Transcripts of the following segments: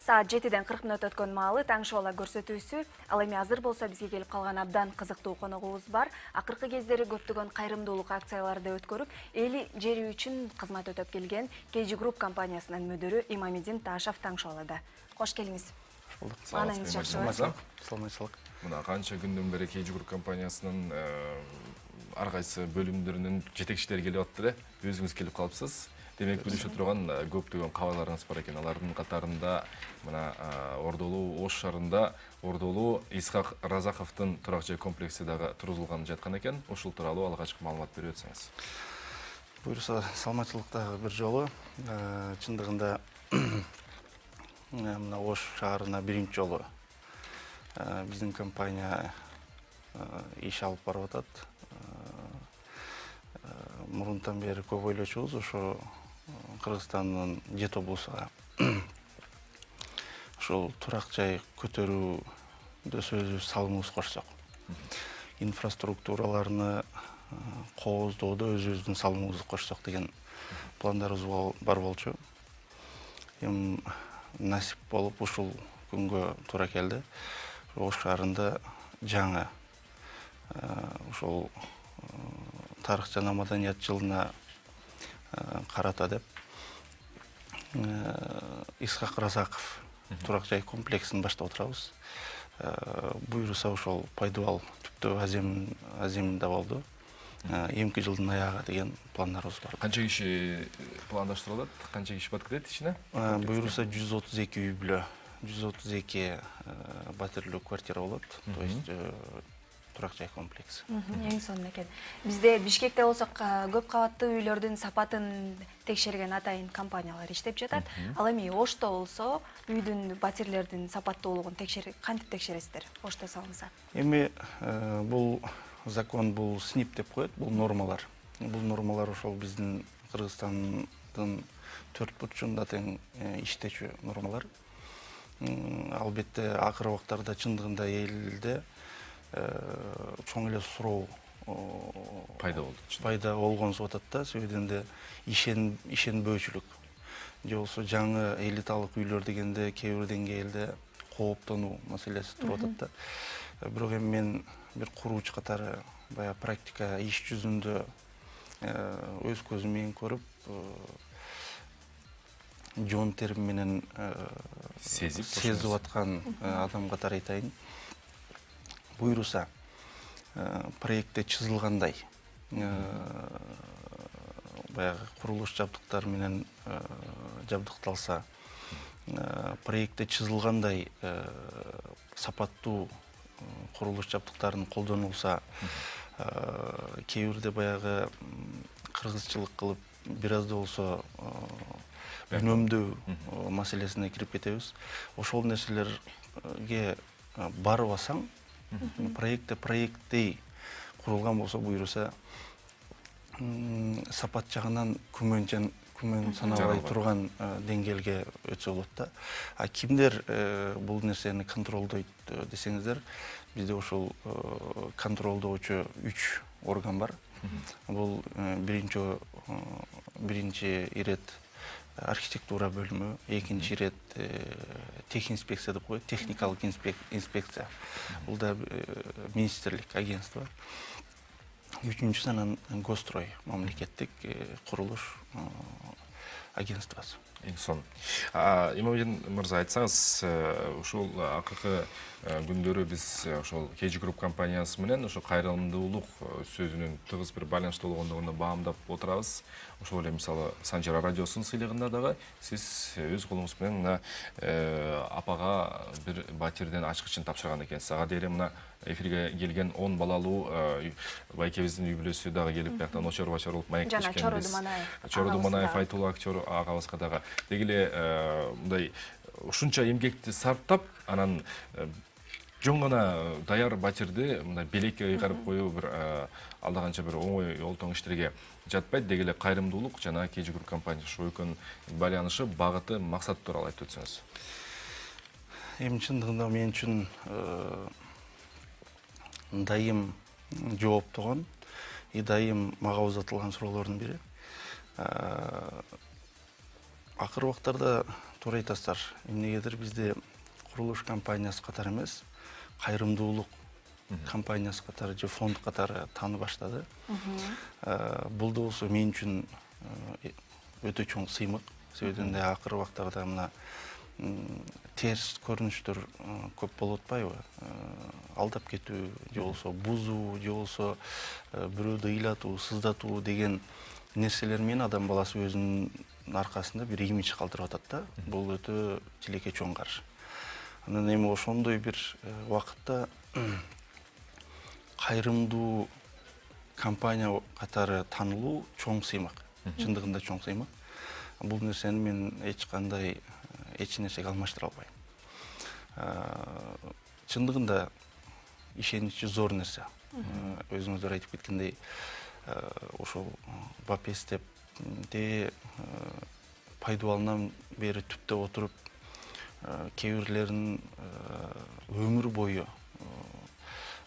Саат 7-ден 40 мүнөт өткөн маалы таң шоула көрсөтүүсү. Ал эми азыр болсо бизге келип калган абдан кызыктуу коногубуз бар. Акыркы кездери көптөгөн кайрымдуулук акцияларды өткөрүп, эли жери үчүн кызмат өтөп келген KG Group компаниясынын мүдүрү Имамидин Ташев таң шоулада. Кош келиңиз. Маанаңыз жакшы болсун. Саламатчылык. Мына канча күндөн бери KG Group компаниясынын ар кайсы бөлүмдөрүнүн жетекчилери келип атты да, өзүңүз келип калыпсыз. Демек билишип турган көптөгөн кабарларыңыз бар экен. Алардын катарында мына Ордолуу Ош шаарында Ордолуу Исхак Разаковдун турак жай комплекси дагы тургузулган жаткан экен. Ушул тууралуу алгачкы маалымат берип өтсөңүз. Буюрса саламатчылыкта бир жолу чындыгында мына Ош шаарына биринчи жолу биздин компания иш алып барып атат. Мурунтан бери көп ойлочубуз ошо Кыргызстандын Жет облусуга ошол турак жай көтөрүүдө өзүбүз салымыбыз кошсок, инфраструктураларны кооздоодо өзүбүздүн салымыбызды кошсок деген пландарыбыз бар болчу. Эми насип болуп ушул күнгө туура келди. Ош шаарында жаңы ошол тарых жана маданият жылына карата деп Исхак Разаков турак жай комплексин баштап отурабыз. Буюрса ошол пайдубал түптөө аземинде болду. Эмки жылдын аягы деген пландарыбыз бар. Канча киши пландаштырылат? Канча киши бат кирет ичине? Буюрса 132 үй бүлө, 132 батирлүү квартира болот. То есть турак жай комплекс. Эң сонун экен. Бизде Бишкекте болсок көп кабаттуу үйлөрдүн сапатын текшерген атайын компаниялар иштеп жатат. Ал эми Ошто болсо үйдүн батирлердин сапаттуулугун кантип текшересиздер? Ошто салынса. Эми бул закон, бул СНИП деп коет, бул нормалар. Бул нормалар ошол биздин Кыргызстандын 4 бурчунда тең иштечү нормалар. Албетте акыркы убактарда чындыгында элде чоң эле суроо Пайда болду. Пайда болгон атат да, себебинде ишенбөөчүлүк. Же болсо жаңы элиталык үйлөр дегенде кээ бир деңгээлде кооптонуу маселеси туруп атат да. Бирок эми мен бир куруучу катары баягы практика иш жүзүндө өз көзүм менен көрүп, жон терим менен сезип аткан адам катары айтайын. Буюрса проектте чызылгандай баягы курулуш жабдыктары менен жабдыкталса, проектте чызылгандай сапаттуу курулуш жабдыктарын колдонулса, кээ бирде баягы кыргызчылык кылып бир аз да болсо үнөмдөө маселесине кирип кетебиз. Ошол нерселерге барбасаң, проекттей курулган болсо, буюрса сапат жагынан күмөн санабай турган деңгээлге өтсө болот да. Кимдер бул нерсени контролдойт десеңиздер, бизде ошол контролдоочу 3 орган бар. Бул биринчи ирет архитектура бөлүмү, экинчи ирет техинспекция деп коет, техникалык инспекция. Бул да министрлик агентство. Үчүнчүсү анан Гострой, мамлекеттик курулуш агентствосу. Эң сонун. Имамидин мырза, айтсаңыз, ушул акыркы күндөрү биз ошол KG Group компаниясы менен ошо кайрымдуулук сөзүнүн тыгыз бир байланышта болгондугуна баамдап отурабыз. Ошол эле мисалы Санжара радиосунун сыйлыгында дагы сиз өз колуңуз менен мына апага бир батирден ачкычын тапшырган экенсиз. Ага дейре мына эфирге келген 10 балалуу байкебиздин үй бүлөсү дагы келип бияктан очор-бачор болуп маектешкенбиз. Чору Думанаев айтылуу актер агабызга дагы дегиле мындай ушунча эмгекти сарптап, анан жөн гана даяр батирди мындай белекке кыйгарып коюу бир алда канча бир оңой олтоң иштерге жатпайт. Дегиле кайрымдуулук жана KG Group компаниясы ошол экөөнүн байланышы, багыты, максаты тууралуу айтып өтсөңүз. Эми чындыгында мен үчүн дайым жооптогон, дайым мага узатылган суроолордун бири. Акыркы убактарда туура айтасыздар. Эмнегедир бизде курулуш компаниясы катары эмес, кайрымдуулук компаниясы катары же фонд катары тааны баштады. Бул да болсо мен үчүн өтө чоң сыймык. Себебинде акыркы убактарда мына терс көрүнүштөр көп болуп атпайбы? Алдап кетүү, же болсо бузуу, же болсо бирөөдү ыйлатуу, сыздатуу деген нерселер менен адам баласы өзүнүн аркасында бир имидж калтырып атат да. Бул өтө тилекке чоң каршы. Анан эми ошондой бир убакытта кайрымдуу компания катары таанылуу чоң сыймак. Чындыгында чоң сыймак. Бул нерсени мен эч нерсеге алмаштыра албайм. Чындыгында ишеничи зор нерсе. Өзүңүздөр айтып кеткендей, ошол БАПЕС деп пайдубалынан бери түптөп отуруп, кээ бирлеринин өмүр бою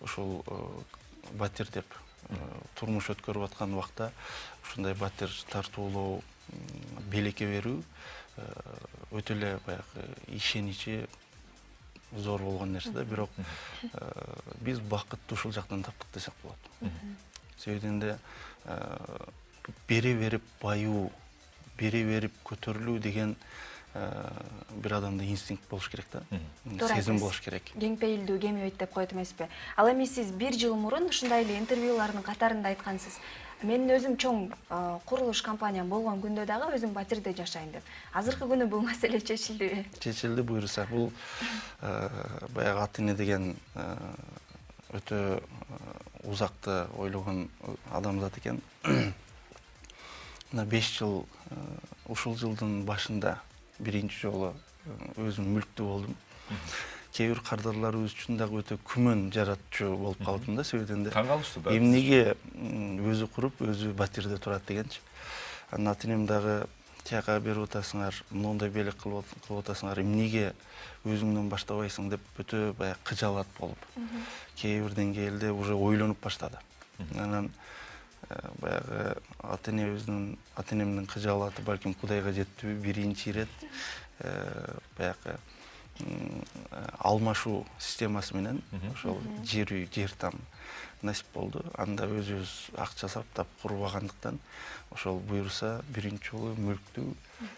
ошол батир деп турмуш өткөрүп аткан убакта ушундай батир тартуулоо, белекке берүү өтө эле баягы ишеничи зор болгон нерсе да. Бирок биз бакытты ушул жактан таптык десек болот. Себебинде бере берип баюу, бере берип көтөрүлүү деген бир адамда инстинкт болуш керек да. Сезим болуш керек. Кең пейилдүү кемибейт деп коет эмеспи? Ал эми сиз 1 жыл мурун ушундай эле интервьюлардын катарында айткансыз. Мен өзүм чоң курулуш компаниям болгон күндө дагы өзүм батирде жашайм деп. Азыркы күнү бул маселе чечилдиби? Чечилди буюрса. Бул баягы ат эне деген өтө узакты ойлогон адамзат экен. Мына 5 жыл, ушул жылдын башында биринчи жолу өзүм мүлктүү болдум. Кээ бир кардарларыбыз үчүн дагы өтө күмөн жаратчу болуп калдым да. Себебинде таң калышты да. Эмнеге өзү куруп, өзү батирде турат дегенчи. Анан ата энем дагы тияка берип атасыңар, моундай белек кылып атасыңар, эмнеге өзүңдөн баштабайсың деп өтө баягы кыжалат болуп. Кээ бир деңгээлде уже ойлонуп баштады. Анан баягы ата энемдин кыжалаты балким Кудайга жеттүбү, биринчи ирет баягы алмашуу системасы менен ошол жер там насип болду. Анда өзүбүз акча саптап курбагандыктан ошол буюрса биринчи жолу мүлктүү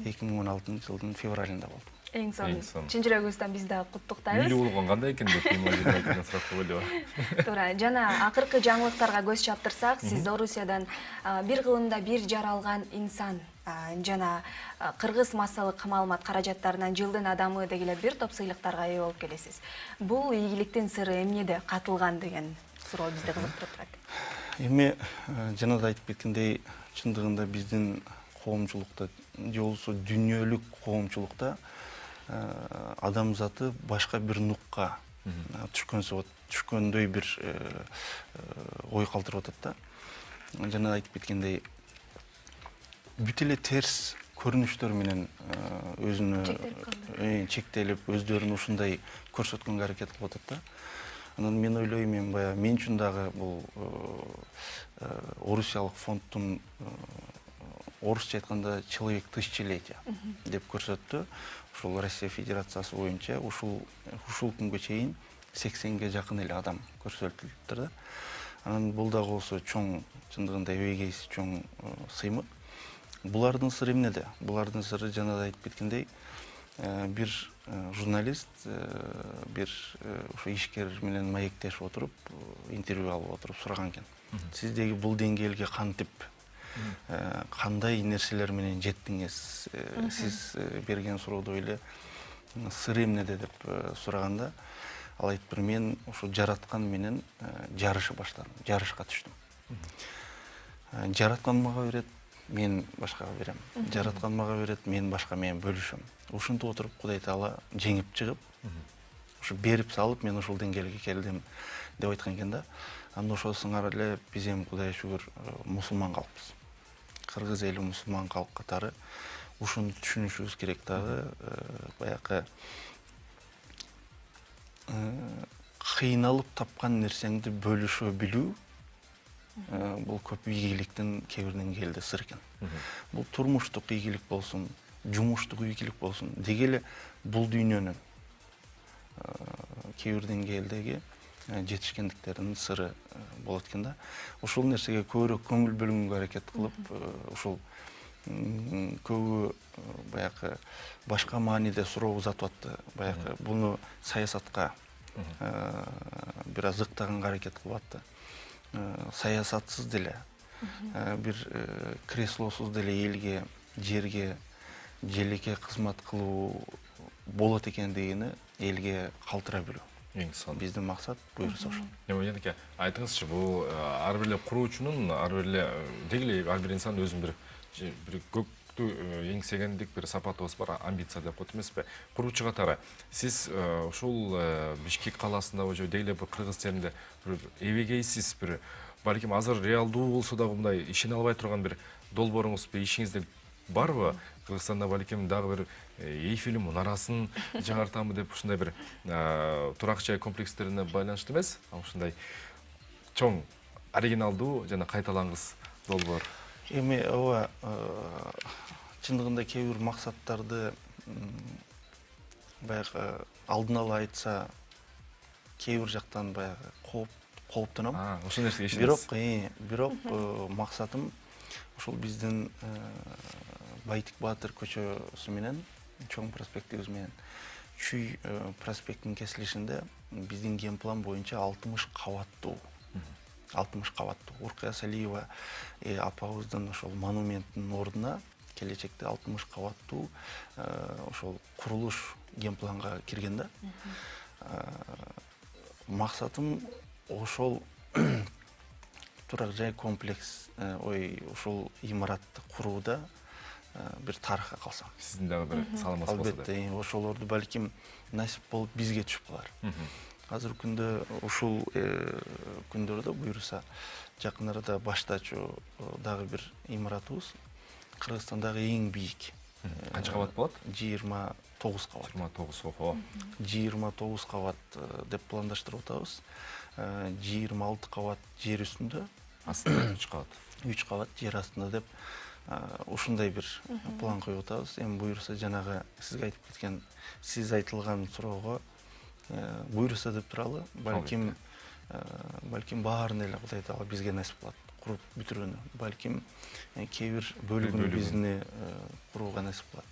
2016-жылдын февралында болду. Эң сонун. Чын жүрөгүбүздөн биз дагы куттуктайбыз. Милүү болгон кандай экен деп имажинайтын сурак болду. Туура. Жана акыркы жаңылыктарга көз чаптырсак, сиз Орусиядан бир кылымда бир жаралган инсан жана кыргыз массалык маалымат каражаттарынан жылдын адамы деген бир топ сыйлыктарга ээ болуп келесиз. Бул ийгиликтин сыры эмнеде катылган деген суроо бизди кызыктырып турат. Эми жана да айтып кеткендей, чындыгында биздин коомчулукта же болбосо дүйнөлүк коомчулукта адамзаты башка бир нукка түшкөндөй бир ой калтырып атат да. Жана айтып кеткендей, бүт эле терс көрүнүштөр менен өзүнө чектелип, өздөрүн ушундай көрсөткөнгө аракет кылып атат да. Анан мен ойлойм, мен үчүн дагы бул Орусиялык фонддун орусча айтканда человек тысячелетия деп көрсөттү. Ушул Россия Федерациясы боюнча ушул күнгө чейин 80ге жакын эле адам көрсөтүлүптүр да. Анан бул дагы болсо чоң, чындыгында эбегейси чоң сыймык. Булардын сыры эмнеде? Булардын сыры жана да айтып кеткендей, бир журналист бир ошо ишкер менен маектешип отуруп, интервью алып отуруп сураган экен. Сиздеги бул деңгээлге кантип, кандай нерселер менен жеттиңиз? Сиз берген суроодо эле сыры эмнеде деп сураганда, ал айтыптыр, мен ошо жараткан менен жарыша баштадым, жарышка түштүм. Жараткан мага берет, мен башкага берем. Жараткан мага берет, мен башка менен бөлүшөм. Ушинтип отуруп Кудай Таала жеңип чыгып, ушу берип салып, мен ушул деңгээлге келдим деп айткан экен да. Анан ошол сыңар эле биз эми Кудайга шүгүр мусулман калкпыз. Кыргыз эли мусулман калк катары ушуну түшүнүшүбүз керек дагы, баягы кыйналып тапкан нерсеңди бөлүшө билүү, бул көп ийгиликтин кээ бир деңгээлде сыр экен. Бул турмуштук ийгилик болсун, жумуштук ийгилик болсун. Деги эле бул дүйнөнүн кээ бир деңгээлдеги жетишкендиктеринин сыры болот экен да. Ушул нерсеге көбүрөөк көңүл бөлгөнгө аракет кылып, ушул көбү баягы башка мааниде суроо узатып атты. Баягы буну саясатка бир аз ыктаганга аракет кылып атты. Саясатсыз деле бир креслосуз деле элге, жерге, желекке кызмат кылуу болот экендигини элге калтыра билүү. Биздин максат буюрса ошол. Эмне айтыңызчы, бул ар бир эле куруучунун, ар бир эле деги эле ар бир инсан өзүнүн бир көктү эңсегендик бир сапатыбыз бар, амбиция деп коет эмеспи? Куруучу катары сиз ушул Бишкек калаасындабы же деги эле бир кыргыз жеринде бир эбегейсиз бир балким азыр реалдуу болсо дагы мындай ишене албай турган бир долбооруңуз, бир ишиңизде барбы? Кыргызстанда балким дагы бир Эйфель мунарасын жаңартамы деп ушундай бир турак жай комплекстерине байланыштуу эмес, ушундай чоң оригиналдуу жана кайталангыс долбоор. Эми ооба чындыгында кээ бир максаттарды баягы алдын ала айтса кээ бир жактан баягы кооптоном. Ошол нерсеге ишенесиз. Бирок максатым ушул биздин Байтик Баатыр көчөсү менен, чоң проспектибиз менен Чүй проспектинин кесилишинде биздин генплан боюнча 60 кабаттуу. 60 кабаттуу. Уркая Салиева апабыздын ошол монументтин ордуна келечекте 60 кабаттуу ошол курулуш генпланга кирген да. Максатым ошол турак жай комплекс, ошол имаратты курууда бир тарыхка калсам. Сиздин дагы бир саламыңыз болсо деп. Албетте, ошолорду балким насип болуп бизге түшүп калар. Азыр күндө ушул күндөрдө буюрса жакын арада баштачу дагы бир имаратыбыз Кыргызстандагы эң бийик. Канча кабат болот? 29 кабат. 29 ого. 29 кабат деп пландаштырып атабыз. 26 кабат жер үстүндө, астында 3 кабат. 3 кабат жер астында деп ушундай бир план коюп атабыз. Эми буюрса жанагы сизге айтып кеткен, сиз айтылган суроого буюрса деп туралы, балким баарын эле Кудай Таала бизге насип кылат. Куруп бүтүрүүнү. Балким кээ бир бөлүгүн бизни курууга насип кылат.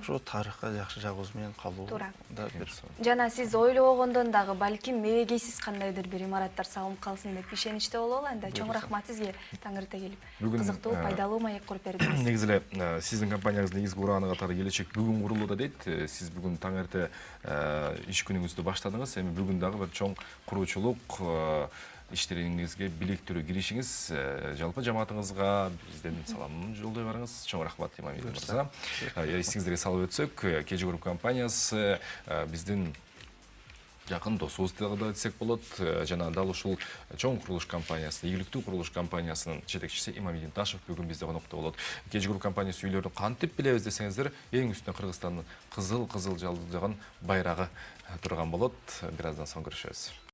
Ошо тарыхка жакшы жагыбыз менен калуу да бир. Жана сиз ойлогондон дагы балким эбегейсиз кандайдыр бир имараттар салынып калсын деп ишеничте болобу анда. Чоң рахмат сизге таң эрте келип. Кызыктуу, пайдалуу маек куруп бердиңиз. Негизи эле сиздин компанияңыздын негизги урааны катары келечек бүгүн курулууда дейт. Сиз бүгүн таң эрте иш күнүңүздү баштадыңыз. Эми бүгүн дагы бир чоң куруучулук иштериңизге билектирүү киришиңиз жалпы жамаатыңызга бизден саламын жолдой барыңыз. Чоң рахмат Имамидин мырза. Эсиңиздерге салып өтсөк, KG Group компаниясы биздин жакын досубуз десек болот. Жана дал ушул чоң курулуш компаниясы, ийгиликтүү курулуш компаниясынын жетекчиси Имамидин Ташев бүгүн бизде конокто болот. KG Group компаниясы үйлөрүн кантип билебиз десеңиздер, эң үстүнө Кыргызстандын кызыл жалдаган байрагы турган болот. Бир аздан соң көрүшөбүз.